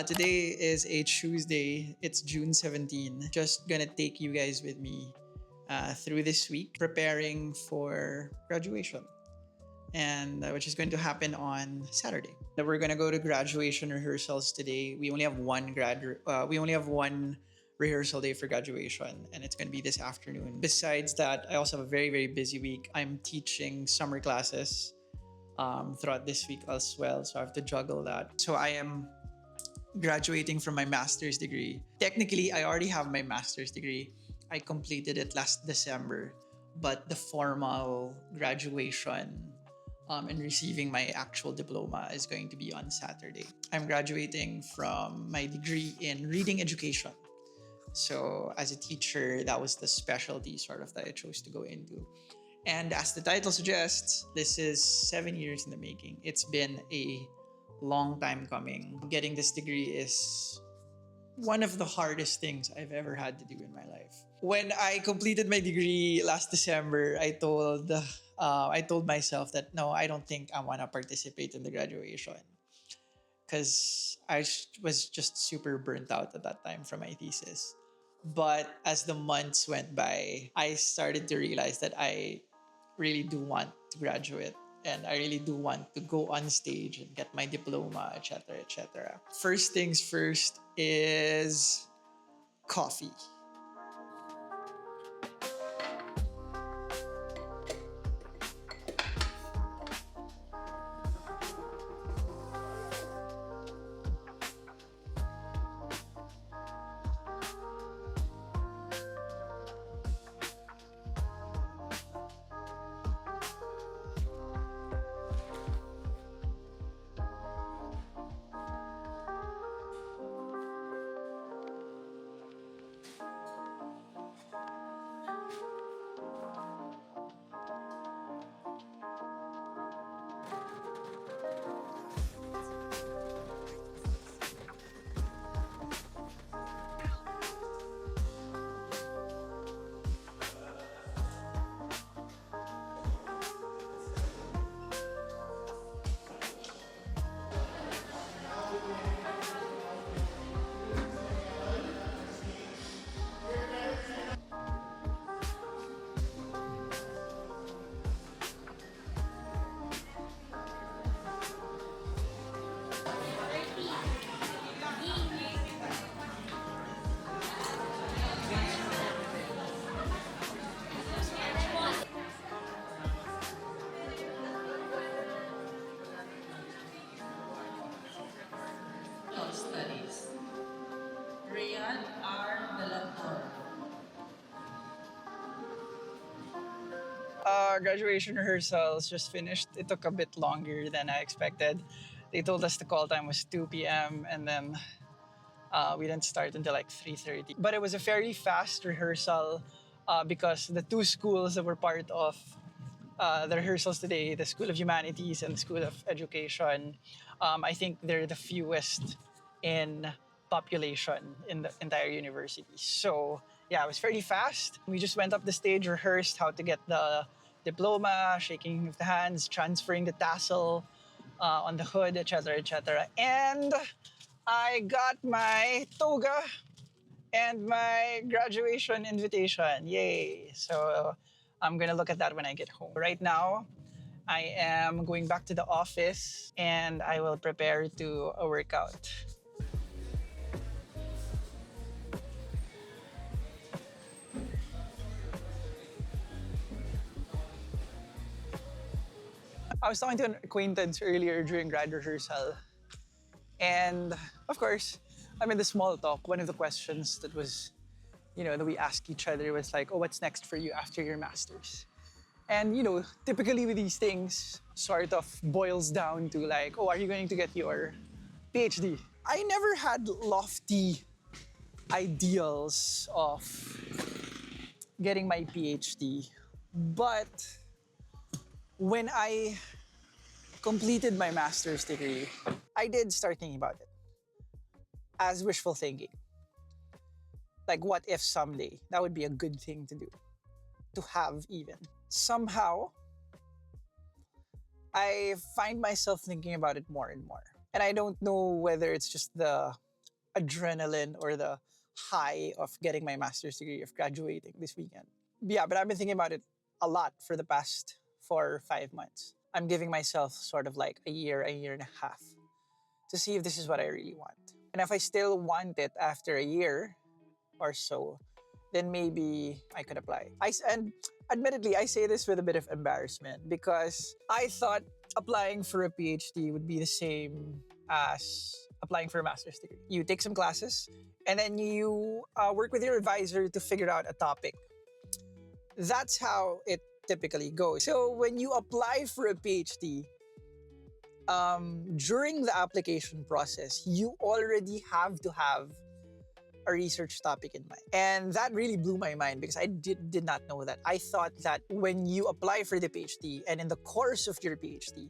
Today is a Tuesday. It's June 17. Just gonna take you guys with me through this week, preparing for graduation, and which is going to happen on Saturday. We're gonna go to graduation rehearsals today. We only have one rehearsal day for graduation, and it's gonna be this afternoon. Besides that, I also have a very busy week. I'm teaching summer classes throughout this week as well, so I have to juggle that. So I am graduating from my master's degree. Technically, I already have my master's degree. I completed it last December, but the formal graduation and receiving my actual diploma is going to be on Saturday. I'm graduating from my degree in reading education. So, as a teacher, that was the specialty sort of that I chose to go into. And as the title suggests, this is 7 years in the making. It's been a long time coming. Getting this degree is one of the hardest things I've ever had to do in my life. When I completed my degree last December, I told myself that no, I don't think I want to participate in the graduation because was just super burnt out at that time from my thesis. But as the months went by, I started to realize that I really do want to graduate and I really do want to go on stage and get my diploma, etc., etc. First things first is coffee. Studies. Rayan R. Belantor. Graduation rehearsals just finished. It took a bit longer than I expected. They told us the call time was 2 p.m. and then we didn't start until like 3:30. But it was a very fast rehearsal because the two schools that were part of the rehearsals today, the School of Humanities and the School of Education, I think they're the fewest in population in the entire university. So yeah, it was very fast. We just went up the stage, rehearsed how to get the diploma, shaking of the hands, transferring the tassel on the hood, etc., etc. And I got my toga and my graduation invitation. Yay! So I'm gonna look at that when I get home. Right now, I am going back to the office and I will prepare to a workout. I was talking to an acquaintance earlier during grad rehearsal. And of course, I mean, the small talk, one of the questions that was, that we asked each other was like, oh, what's next for you after your master's? And, typically with these things, sort of boils down to like, oh, are you going to get your PhD? I never had lofty ideals of getting my PhD, but when I completed my master's degree, I did start thinking about it as wishful thinking. Like, what if someday? That would be a good thing to do, to have even. Somehow, I find myself thinking about it more and more. And I don't know whether it's just the adrenaline or the high of getting my master's degree, of graduating this weekend. Yeah, but I've been thinking about it a lot for the past 4 or 5 months. I'm giving myself sort of like a year and a half to see if this is what I really want. And if I still want it after a year or so, then maybe I could apply. And admittedly, I say this with a bit of embarrassment because I thought applying for a PhD would be the same as applying for a master's degree. You take some classes and then you work with your advisor to figure out a topic. That's how it typically goes. So when you apply for a PhD, during the application process, you already have to have a research topic in mind. And that really blew my mind because I did not know that. I thought that when you apply for the PhD and in the course of your PhD,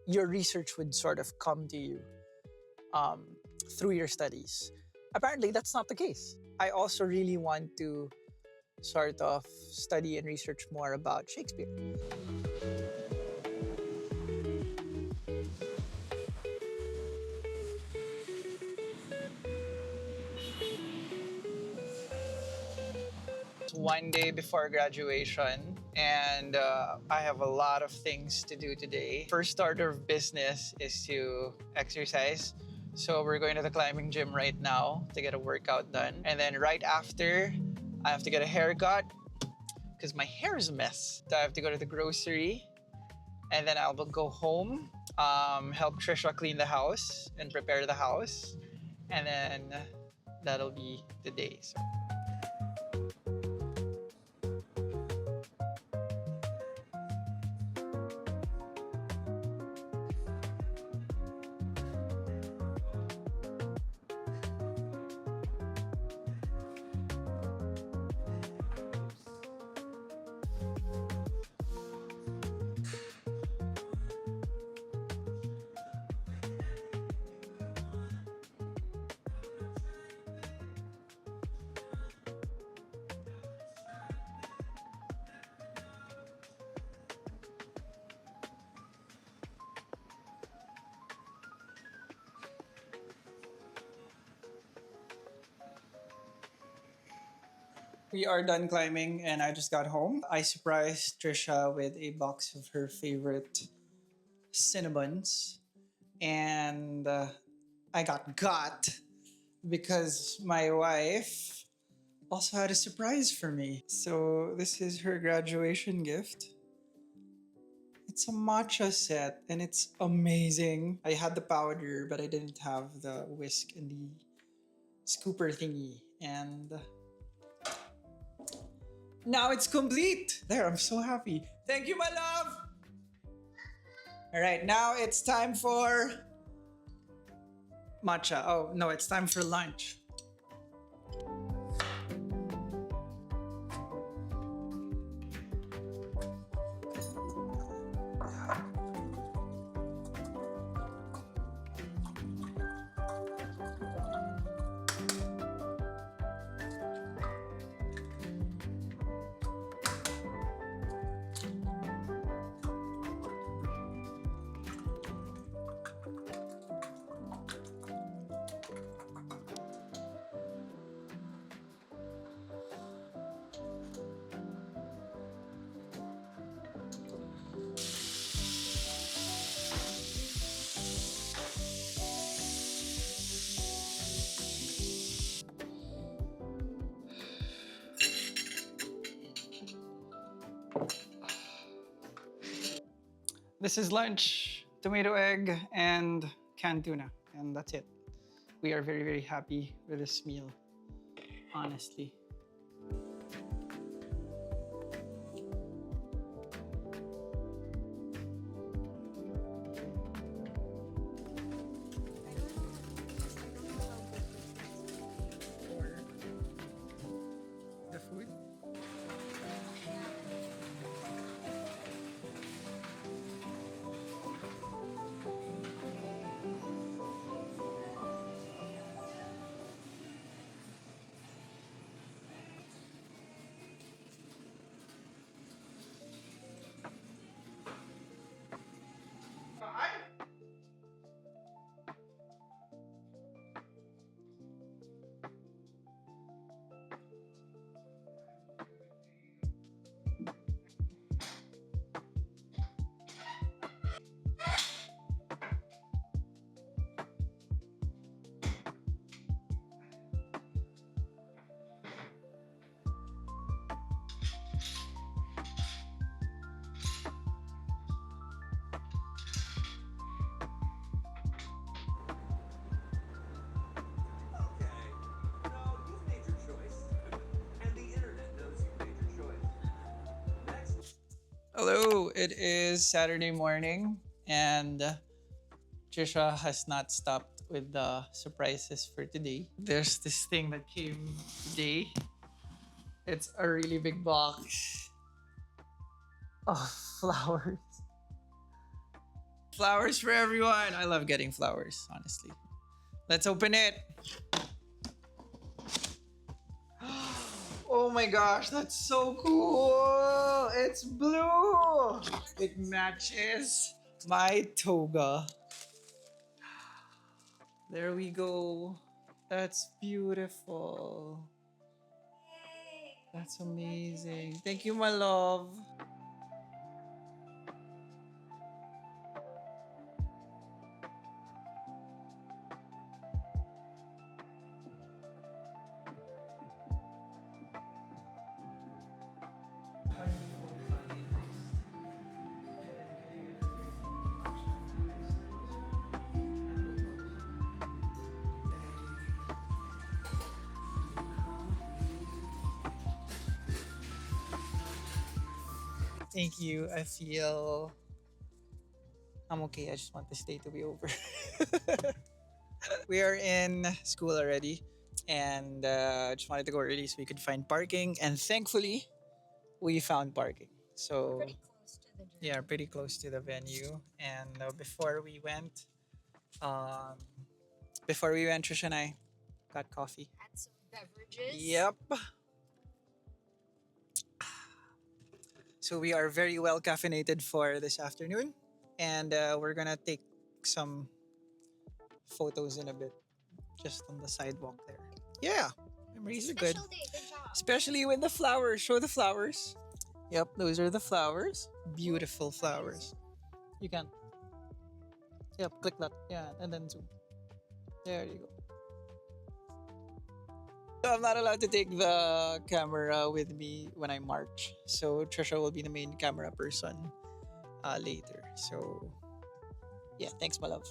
your research would sort of come to you through your studies. Apparently, that's not the case. I also really want to sort of study and research more about Shakespeare. One day before graduation, and I have a lot of things to do today. First order of business is to exercise. So we're going to the climbing gym right now to get a workout done. And then right after, I have to get a haircut because my hair is a mess. So I have to go to the grocery, and then I'll go home, help Trisha clean the house and prepare the house. And then that'll be the day. So. We are done climbing and I just got home. I surprised Trisha with a box of her favorite cinnamons. And I got because my wife also had a surprise for me. So this is her graduation gift. It's a matcha set and it's amazing. I had the powder, but I didn't have the whisk and the scooper thingy. And now it's complete. There, I'm so happy. Thank you, my love. All right, now it's time for matcha. Oh, no, it's time for lunch. This is lunch, tomato egg, and canned tuna. And that's it. We are very, very happy with this meal, honestly. The food? Hello, it is Saturday morning, and Trisha has not stopped with the surprises for today. There's this thing that came today. It's a really big box of flowers. Flowers for everyone. I love getting flowers, honestly. Let's open it. Oh my gosh, that's so cool! It's blue! It matches my toga. There we go. That's beautiful. That's amazing. Thank you, my love. Thank you. I feel I'm okay. I just want this day to be over. We are in school already, and I just wanted to go early so we could find parking. And thankfully, we found parking. So yeah, pretty close to the venue. And um, before we went, Trish and I got coffee. Add some beverages. Yep. So we are very well caffeinated for this afternoon, and we're gonna take some photos in a bit, just on the sidewalk there. Yeah, memories are good, Special day. Good job. especially with the flowers. Show the flowers. Yep, those are the flowers. Beautiful flowers. You can. Yep, click that. Yeah, and then zoom. There you go. So I'm not allowed to take the camera with me when I march. So Trisha will be the main camera person later. So yeah, thanks, my love.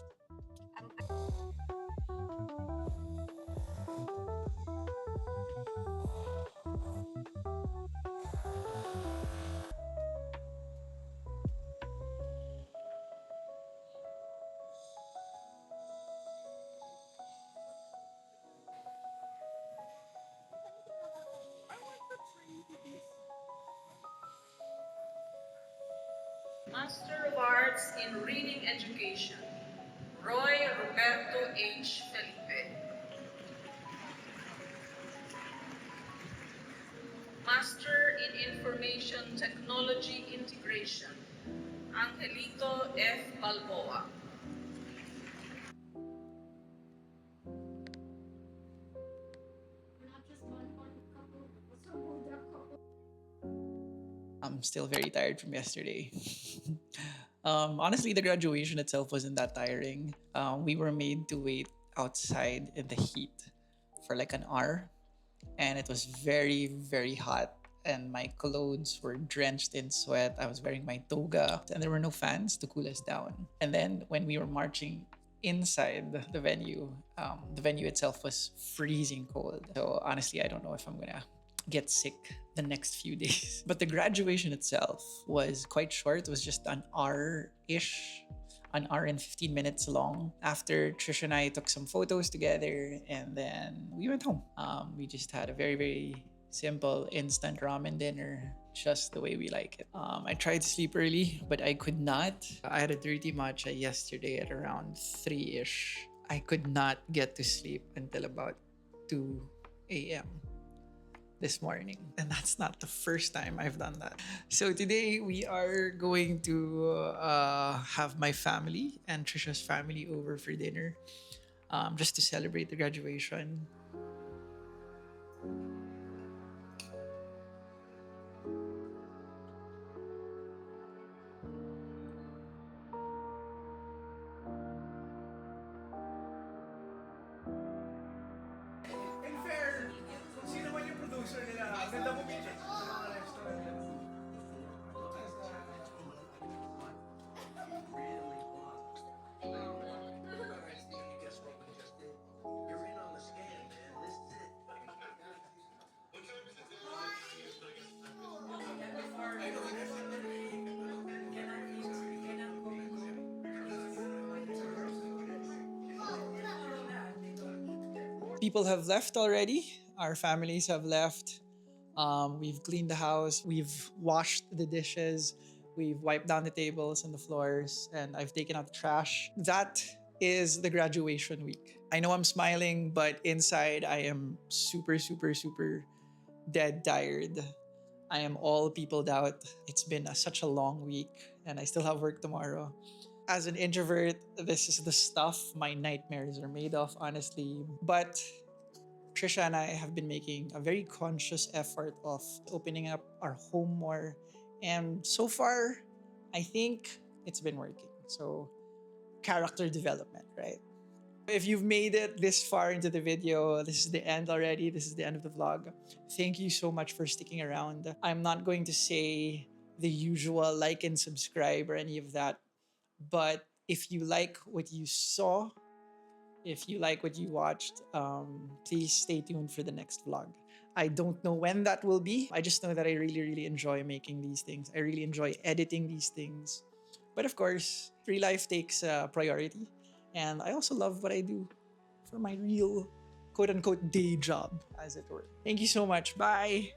Master of Arts in Reading Education, Roy Roberto H. Felipe. Master in Information Technology Integration, Angelito F. Balboa. I'm still very tired from yesterday. Honestly, the graduation itself wasn't that tiring. We were made to wait outside in the heat for like an hour, and it was very, very hot. And my clothes were drenched in sweat. I was wearing my toga, and there were no fans to cool us down. And then when we were marching inside the venue itself was freezing cold. So honestly, I don't know if I'm gonna get sick the next few days. But the graduation itself was quite short. It was just an hour ish, an hour and 15 minutes long. After Trish and I took some photos together, and then we went home. We just had a very, very simple instant ramen dinner, just the way we like it. I tried to sleep early, but I could not. I had a dirty matcha yesterday at around 3 ish. I could not get to sleep until about 2 a.m. this morning. And that's not the first time I've done that. So today we are going to have my family and Trisha's family over for dinner, just to celebrate the graduation. In fair, kung sino man yung producer nila, ganda mo picture sa mga restaurant nila. people have left already. Our families have left. We've cleaned the house. We've washed the dishes. We've wiped down the tables and the floors. And I've taken out the trash. That is the graduation week. I know I'm smiling, but inside I am super, super, super dead tired. I am all peopled out. It's been such a long week and I still have work tomorrow. As an introvert, this is the stuff my nightmares are made of, honestly. But Trisha and I have been making a very conscious effort of opening up our home more. And so far, I think it's been working. So, character development, right? If you've made it this far into the video, this is the end already. This is the end of the vlog. Thank you so much for sticking around. I'm not going to say the usual like and subscribe or any of that. But if you like what you saw, if you like what you watched, please stay tuned for the next vlog. I don't know when that will be. I just know that I really, really enjoy making these things. I really enjoy editing these things. But of course, real life takes priority. And I also love what I do for my real quote unquote day job, as it were. Thank you so much. Bye.